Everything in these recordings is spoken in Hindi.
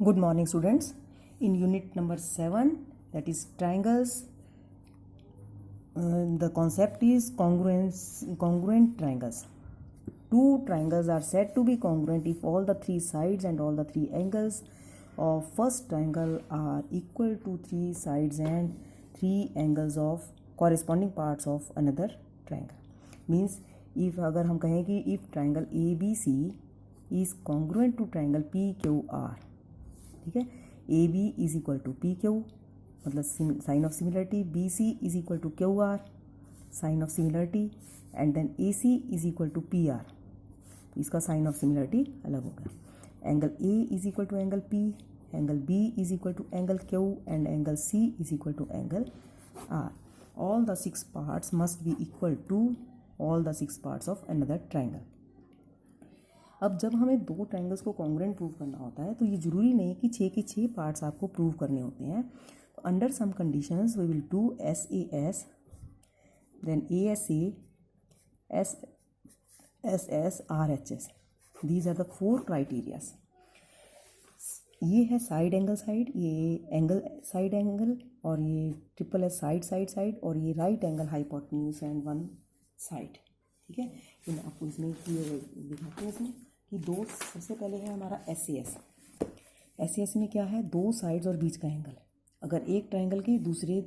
Good morning, students. In unit number 7, that is triangles, the concept is congruent triangles. Two triangles are said to be congruent if all the three sides and all the three angles of first triangle are equal to three sides and three angles of corresponding parts of another triangle. Means if अगर हम कहें कि if triangle ABC is congruent to triangle PQR, ठीक है, A B is equal to P Q मतलब sign of similarity, B C is equal to Q R sign of similarity, and then A C is equal to P R, इसका साइन ऑफ सिमिलरिटी अलग होगा. Angle A is equal to angle P, angle B is equal to angle Q, and angle C is equal to angle R. All the six parts must be equal to all the six parts of another triangle. अब जब हमें दो ट्राइंगल्स को कॉन्ग्रुएंट प्रूव करना होता है तो ये ज़रूरी नहीं कि छः के छः पार्ट्स आपको प्रूव करने होते हैं. तो under some conditions we will do S A S, then A S A, S S S, R H S. These are the four criterias. ये है साइड एंगल साइड, ये एंगल साइड एंगल, और ये triple S side side side, और ये right angle hypotenuse and one side. ठीक है, तो मैं आपको इसमें दिखाते हैं इसमें कि दो. सबसे पहले है हमारा S C S. S C S में क्या है, दो साइड्स और बीच का एंगल. अगर एक ट्राइंगल के दूसरे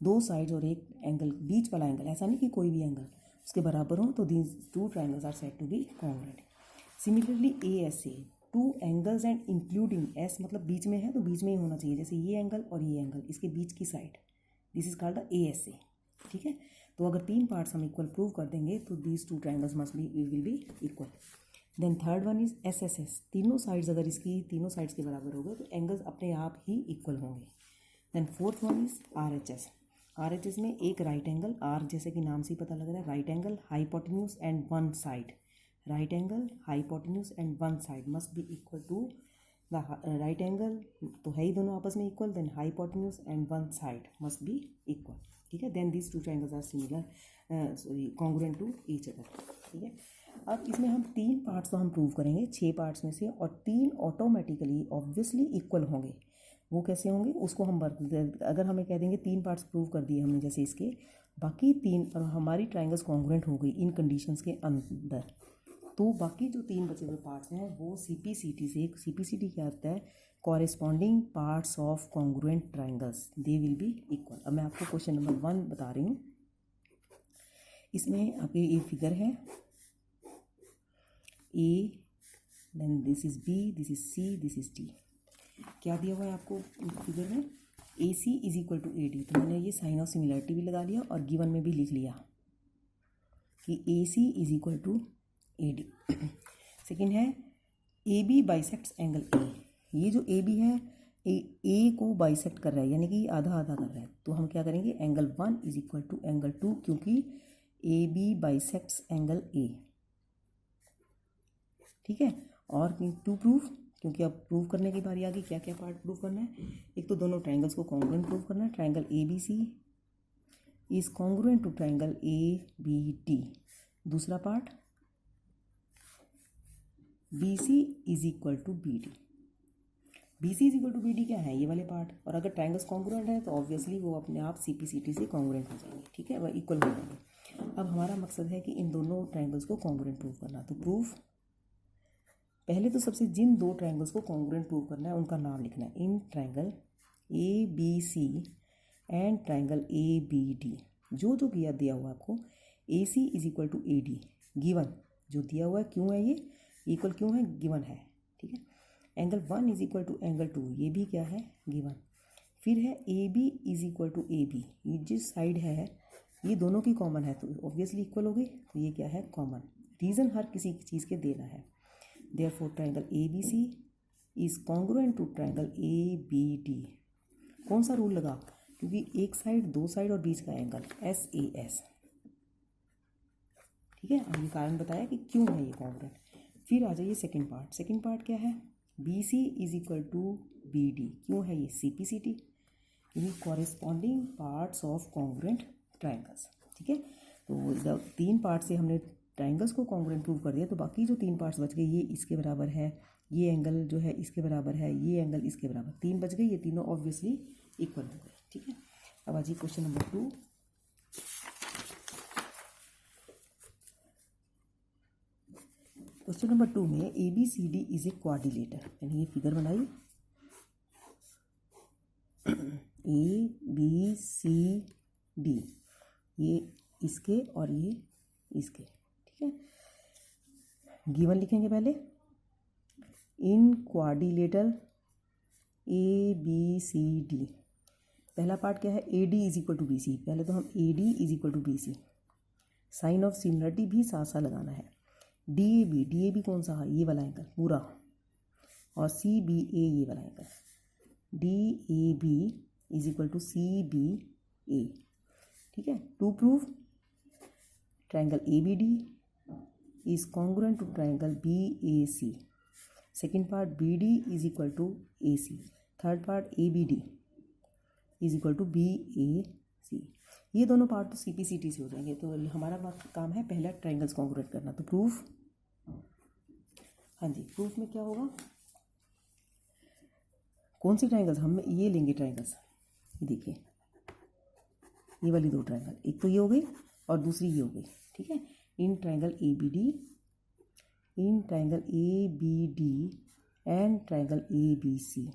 दो साइड्स और एक एंगल, बीच वाला एंगल, ऐसा नहीं कि कोई भी एंगल उसके बराबर हो, तो these two triangles are said to be congruent. Similarly A S A, two angles and including S, मतलब बीच में है तो बीच में ही होना चाहिए, जैसे ये एंगल और ये एंगल, इसके बीच की side, this is called the A S ए. ठीक है, तो अगर तीन पार्ट्स हम इक्वल प्रूव कर देंगे तो these two triangles must be will be equal. Then third one is S S S. तीनों साइड्स अगर इसकी तीनों साइड्स के बराबर हो गए तो एंगल्स अपने आप ही इक्वल होंगे. Then fourth one is R H S. R H S में एक राइट एंगल, आर जैसे कि नाम से ही पता लग रहा है, right angle hypotenuse and one side. Right angle hypotenuse and one side must be equal to the right angle, तो है ही दोनों आपस में equal. Then hypotenuse and one side must be equal. ठीक है, then this two triangles are similar congruent to each other. ठीक है, अब इसमें हम तीन पार्ट्स तो हम प्रूव करेंगे छः पार्ट्स में से, और तीन ऑटोमेटिकली ऑब्वियसली इक्वल होंगे. वो कैसे होंगे उसको हम अगर हमें कह देंगे तीन पार्ट्स प्रूव कर दिए हमने जैसे इसके, बाकी तीन हमारी ट्राइंगल्स कॉन्ग्रुएंट हो गई इन कंडीशंस के अंदर, तो बाकी जो तीन बचे हुए पार्ट्स हैं वो सी पी सी टी से, सी पी सी टी क्या होता है, corresponding parts of congruent triangles, they will be equal. अब मैं आपको क्वेश्चन नंबर 1 बता रही हूँ. इसमें आपके ये फिगर है A, then this is B, this is C, this is D. क्या दिया हुआ है आपको फिगर में, A C is equal to A D. तो मैंने ये साइन ऑफ सिमिलरिटी भी लगा लिया और गिवन में भी लिख लिया कि A C is equal to A D. Second है A B bisects angle A. ये जो ए बी है ए को बाइसेक्ट कर रहा है, यानी कि आधा आधा कर रहा है. तो हम क्या करेंगे, angle 1 is equal to angle 2, क्योंकि A B bisects angle A. ठीक है, और टू प्रूफ, क्योंकि अब प्रूव करने की बारी आ गई, क्या क्या पार्ट प्रूव करना है. एक तो दोनों ट्राइंगल्स को कॉन्ग्रुएंट प्रूव करना है. Triangle A B C is congruent to triangle A B D. दूसरा part B C is equal to B D. B C is equal to B D क्या है, ये वाले पार्ट. और अगर ट्राइंगल्स कॉन्ग्रुएंट है तो ऑब्वियसली वो अपने आप सी पी सी टी से कॉन्ग्रुएंट हो जाएंगे. ठीक है, वह इक्वल हो जाएंगे. अब हमारा मकसद है कि इन दोनों ट्राइंगल्स को कॉन्ग्रुएंट प्रूव करना. तो प्रूफ पहले तो सबसे जिन दो ट्राइंगल्स को कॉन्ग्रुएंट प्रूव करना है उनका नाम लिखना है. In triangle A B C and triangle A B D, जो जो दिया हुआ है आपको, A C is equal to A D given जो दिया हुआ है. क्यों है ये इक्वल, क्यों है, गिवन है. ठीक है, angle 1 is equal to angle 2, ये भी क्या है, गिवन. फिर है A B is equal to A B, ये जिस साइड है ये दोनों की कॉमन है तो ऑब्वियसली इक्वल हो गई. तो ये क्या है, कॉमन. रीज़न हर किसी चीज़ के देना है. Therefore triangle ABC is congruent to triangle ABD. कौन सा रूल लगा, क्योंकि एक साइड, दो साइड और बीच का एंगल SAS. ठीक है, अब ये कारण बताया कि क्यों है ये कॉन्ग्रुएंट. फिर आ जाइए सेकंड पार्ट. सेकंड पार्ट क्या है, BC is equal to BD. क्यों है ये CPCT, यानी corresponding parts of congruent triangles. ठीक है, तो जब तीन पार्ट से हमने ट्राइंगल्स को कॉन्ग्रुएंट प्रूव कर दिया तो बाकी जो तीन पार्ट्स बच गए, ये इसके बराबर है, ये एंगल जो है इसके बराबर है, ये एंगल इसके बराबर, 3 बच गए, ये तीनों ऑब्वियसली इक्वल हो गए। ठीक है, अब आज क्वेश्चन नंबर 2। क्वेश्चन नंबर 2 में ABCD इज ए क्वाड्रिलेटर, यानी ये फिगर बनाई ABCD, ये इसके और ये इसके। ठीक है, गिवन लिखेंगे पहले। इन क्वाड्रिलेटर ABCD, पहला पार्ट क्या है, AD is equal to BC। पहले तो हम AD is equal to BC, sign of similarity भी साथ साथ लगाना है। DAB कौन सा है, ये वाला एंगल पूरा, और CBA ये वाला angle. DAB is equal to CBA। ठीक है, to prove triangle ABD is congruent to triangle BAC. Second part, BD is equal to AC. Third part, ABD is equal to BAC. ये दोनों पार्ट तो CPCT से हो जाएंगे। तो हमारा काम है पहला ट्रायंगल्स कॉन्ग्रुएंट करना। तो प्रूफ, हाँ जी, प्रूफ में क्या होगा, कौन सी ट्रायंगल्स, हम ये लेंगे ट्रायंगल्स, ये देखिए ये वाली दो ट्रायंगल, एक तो ये हो गई और दूसरी ये हो गई। ठीक है, in triangle ABD and triangle ABC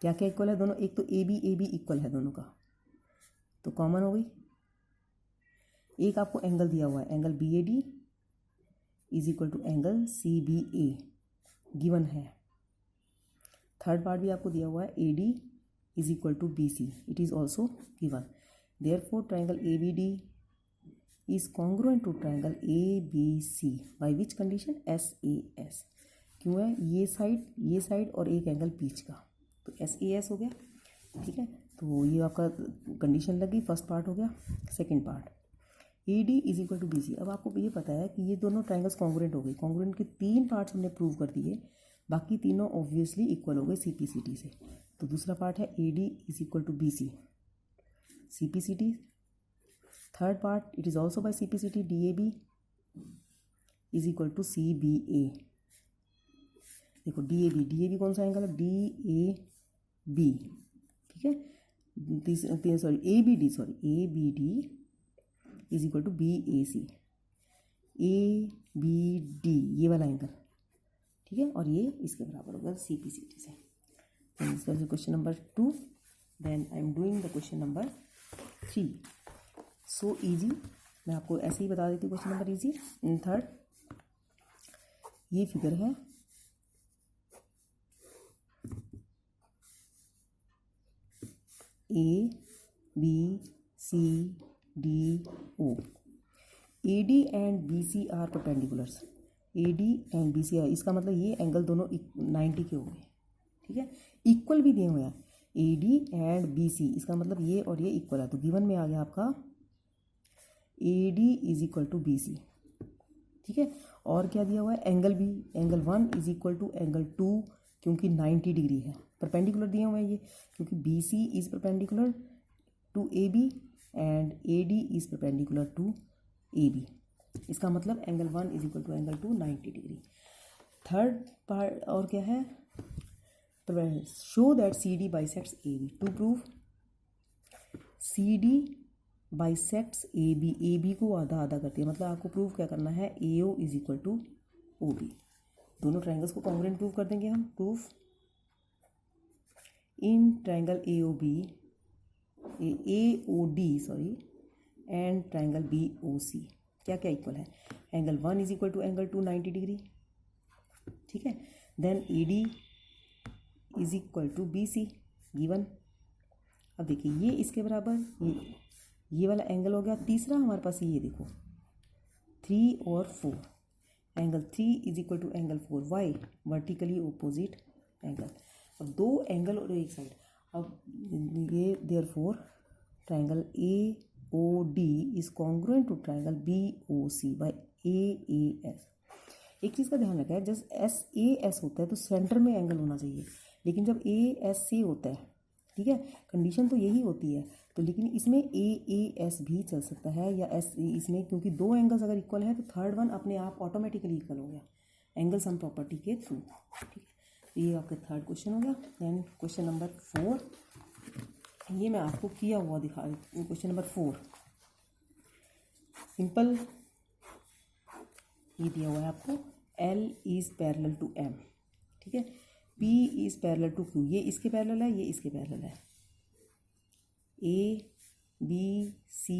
क्या क्या इक्वल है दोनों, एक तो AB इक्वल है दोनों का, तो कॉमन हो गई। एक आपको एंगल दिया हुआ है, angle BAD is equal to angle CBA, given है। थर्ड पार्ट भी आपको दिया हुआ है, AD is equal to BC, it is also given. Therefore triangle ABD is congruent to triangle ABC by which condition, SAS। क्यों है, ये साइड और एक एंगल बीच का, तो SAS हो गया। ठीक है, तो ये आपका कंडीशन लगी, फर्स्ट पार्ट हो गया। Second part, AD is equal to BC। अब आपको ये पता है कि ये दोनों ट्रायंगल्स कॉन्ग्रुएंट हो गई, कॉन्ग्रुएंट के 3 पार्ट्स हमने प्रूव कर दिए, बाकी तीनों ऑब्वियसली इक्वल हो गए CPCT से। तो दूसरा पार्ट है AD is equal to BC, CPCT। Third part, it is also by CPCT, DAB is equal to CBA। देखो DAB कौन सा एंगल है, DAB। ठीक है, ABD is equal to BAC, ABD ये वाला एंगल। ठीक है, और ये इसके बराबर होगा CPCT से। Question number 2, then I am doing the question number 3। So easy, मैं आपको ऐसे ही बता देती हूँ क्वेश्चन नंबर इजी। थर्ड, ये फिगर है ABCDO, AD and BC are perpendiculars, AD and BC are, इसका मतलब ये एंगल दोनों 90 के हो गए। ठीक है, इक्वल भी दिए हुए हैं, AD एंड BC, इसका मतलब ये और ये इक्वल है। तो गिवन में आ गया आपका AD is equal to BC। ठीक है, और क्या दिया हुआ है, angle B, angle 1 is equal to angle 2, क्योंकि 90 डिग्री है, परपेंडिकुलर दिए हुए हैं ये, क्योंकि BC is perpendicular to AB and AD is perpendicular to AB। इसका मतलब angle 1 is equal to angle 2, 90 degree. Third part और क्या है, show that CD bisects AB। To prove CD bisects AB को आधा आधा करती है, मतलब आपको प्रूव क्या करना है, AO is equal to OB। दोनों ट्रायंगल्स को कॉन्ग्रुएंट प्रूव कर देंगे हम। Proof, in triangle AOD and triangle BOC क्या क्या इक्वल है, angle 1 is equal to angle 2, 90 degree. ठीक है, then AD is equal to BC, given. अब देखिए ये इसके बराबर, ये वाला एंगल हो गया। तीसरा हमारे पास ये देखो 3 और 4, angle 3 is equal to angle 4, why, vertically opposite angle. अब दो एंगल और एक साइड, अब ये therefore triangle AOD is congruent to triangle BOC by AAS। एक चीज़ का ध्यान रखा है, जब SAS होता है तो सेंटर में एंगल होना चाहिए, लेकिन जब ASC होता है, ठीक है, कंडीशन तो यही होती है, तो लेकिन इसमें AAS भी चल सकता है या SC इसमें, क्योंकि दो एंगल्स अगर इक्वल है तो थर्ड वन अपने आप ऑटोमेटिकली इक्वल हो गया। एंगल सम प्रॉपर्टी के थ्रू। ठीक है, ये आपका थर्ड क्वेश्चन हो गया। देन क्वेश्चन नंबर 4, ये मैं आपको किया हुआ दिखा रही हूँ। क्वेश्चन नंबर 4 सिंपल, ये दिया हुआ है आपको L is parallel to M। ठीक है, P is parallel to Q, ये इसके पैरेलल है, ये इसके पैरेलल है, A B C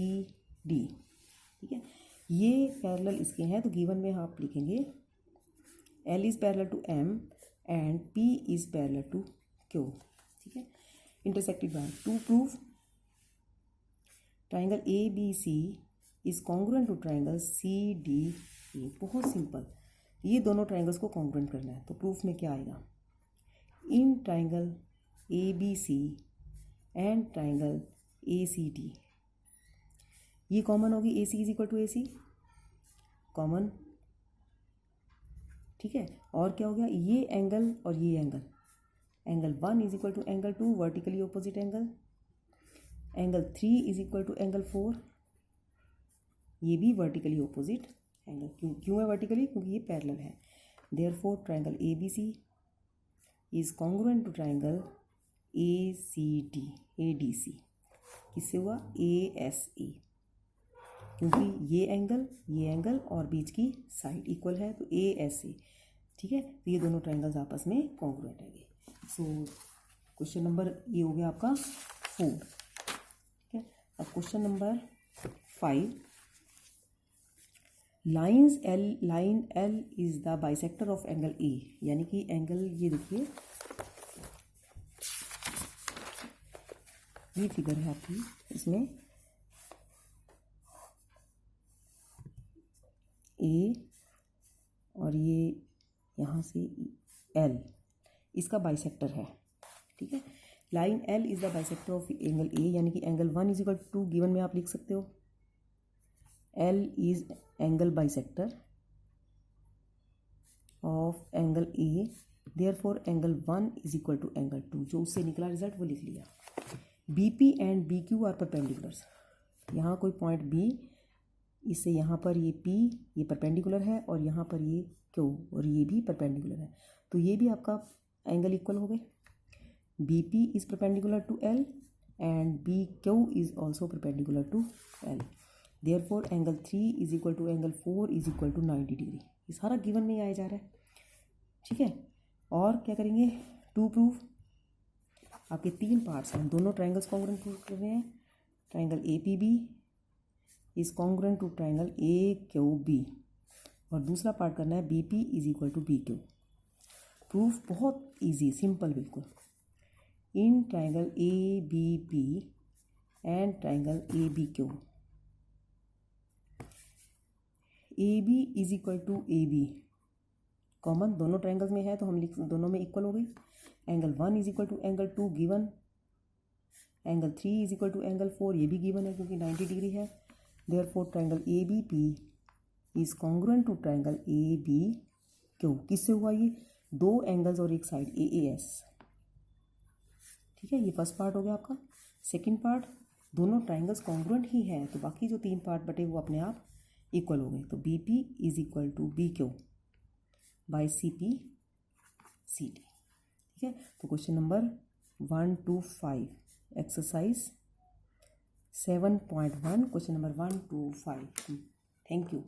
D। ठीक है, ये पैरेलल इसके हैं, तो गिवन में आप लिखेंगे L is parallel to M and P is parallel to Q। ठीक है, intersected by, to prove triangle ABC is congruent to triangle CDE। बहुत सिंपल, ये दोनों ट्राइंगल्स को कॉन्ग्रुएंट करना है। तो प्रूफ में क्या आएगा, in triangle ABC and triangle ACD, ये कॉमन होगी, AC is equal to AC common. ठीक है, और क्या हो गया, ये एंगल और ये angle, angle 1 is equal to angle 2 vertically opposite angle, angle 3 is equal to angle 4, ये भी वर्टिकली ऑपोजिट एंगल। क्यों है वर्टिकली, क्योंकि ये पैरेलल है। Therefore triangle ABC is congruent to triangle ADC। किससे हुआ, ASA, क्योंकि ये एंगल और बीच की साइड इक्वल है, तो ASA। ठीक है, तो ये दोनों ट्राइंगल्स आपस में कॉन्ग्रुएंट हैं। सो क्वेश्चन नंबर ये हो गया आपका 4। ठीक है, अब question number 5, line L is the bisector of angle A, यानी कि एंगल, ये देखिए ये फिगर है आपकी, इसमें A और ये यहाँ से L इसका बाइसेक्टर है। ठीक है, line L is the bisector of angle A, यानी कि angle 1 is equal to, given में आप लिख सकते हो L is angle bisector of angle A, therefore angle 1 is equal to angle 2, जो उससे निकला रिजल्ट वो लिख लिया। BP and BQ are perpendiculars, यहाँ कोई पॉइंट B, इससे यहाँ पर ये P ये परपेंडिकुलर है, और यहाँ पर ये Q और ये भी परपेंडिकुलर है, तो ये भी आपका एंगल इक्वल हो गए। BP is perpendicular to L and BQ is also perpendicular to L, therefore angle 3 is equal to angle 4 is equal to 90 degree. ये सारा गिवन में ही आया जा रहा है। ठीक है, और क्या करेंगे, टू प्रूफ, आपके 3 पार्ट्स हैं, दोनों ट्राइंगल्स कॉन्ग्रुएंट प्रूव कर रहे हैं। Triangle APB is congruent to triangle AQB, और दूसरा पार्ट करना है BP is equal to BQ। Proof बहुत इजी, सिंपल बिल्कुल। In triangle ABP and triangle ABQ, AB is equal to AB common, दोनों ट्राइंगल्स में है, तो हम लिख, दोनों में इक्वल हो गई। Angle 1 is equal to angle 2 given, angle 3 is equal to angle 4, ये भी गिवन है क्योंकि 90 डिग्री है। Therefore triangle ABP is congruent to triangle ABQ। किससे हुआ, ये 2 एंगल्स और एक साइड AAS। ठीक है, ये फर्स्ट पार्ट हो गया आपका। सेकंड पार्ट, दोनों ट्राइंगल्स कॉन्ग्रुएंट ही है, तो बाकी जो 3 पार्ट बटे वो अपने आप इक्वल हो गए। तो BP is equal to BQ by CP CD। ठीक है, तो question number 1 to 5 exercise 7.1, question number 1 to 5। Thank you.